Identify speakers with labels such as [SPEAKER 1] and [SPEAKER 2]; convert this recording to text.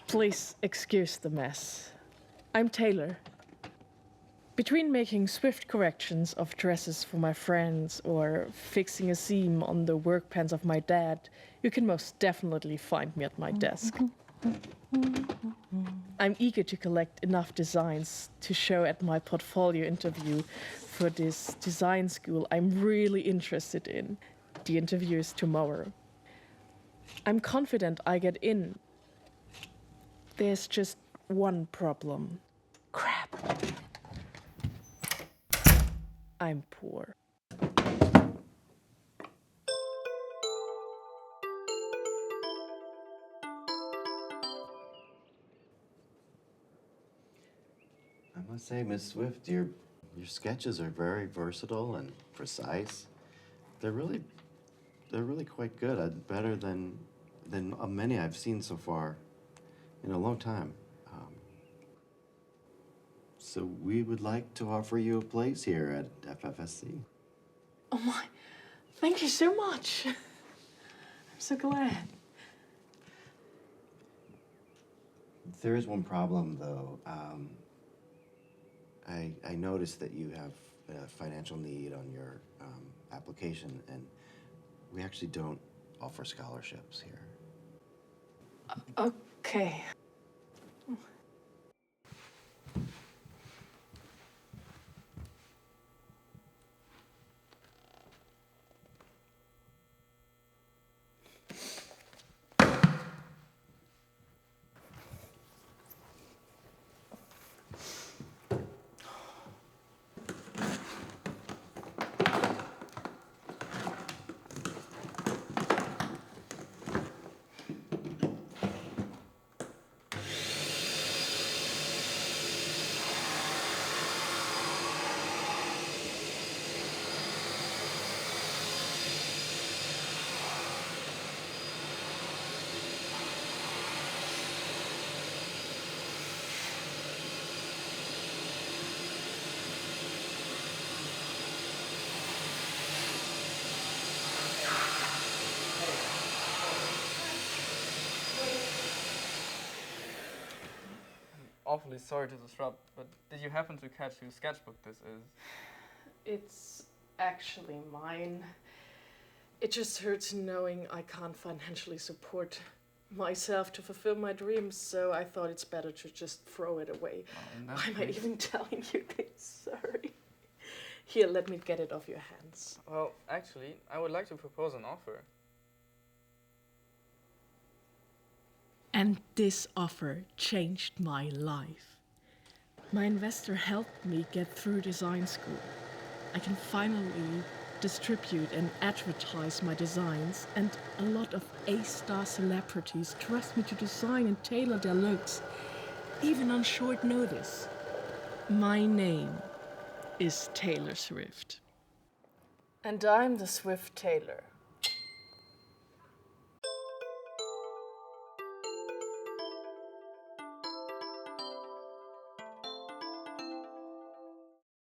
[SPEAKER 1] Please excuse the mess. I'm Taylor. Between making swift corrections of dresses for my friends or fixing a seam on the work pants of my dad, you can most definitely find me at my desk. I'm eager to collect enough designs to show at my portfolio interview for this design school I'm really interested in. The interview is tomorrow. I'm confident I get in. There's just one problem. Crap. I'm poor.
[SPEAKER 2] I must say, Miss Swift, your sketches are very versatile and precise. They're really quite good. Better than many I've seen so far in a long time. So we would like to offer you a place here at FFSC.
[SPEAKER 1] Oh my, thank you so much. I'm so glad.
[SPEAKER 2] There is one problem, though. I noticed that you have a financial need on your application, and we actually don't offer scholarships here.
[SPEAKER 1] Okay.
[SPEAKER 3] Awfully sorry to disrupt, but did you happen to catch whose sketchbook this is?
[SPEAKER 1] It's actually mine. It just hurts knowing I can't financially support myself to fulfill my dreams, so I thought it's better to just throw it away. Why am I even telling you this? Sorry. Here, let me get it off your hands.
[SPEAKER 3] Well, actually, I would like to propose an offer.
[SPEAKER 1] And this offer changed my life. My investor helped me get through design school. I can finally distribute and advertise my designs, and a lot of A-star celebrities trust me to design and tailor their looks, even on short notice. My name is Taylor Swift. And I'm the Swift Tailor.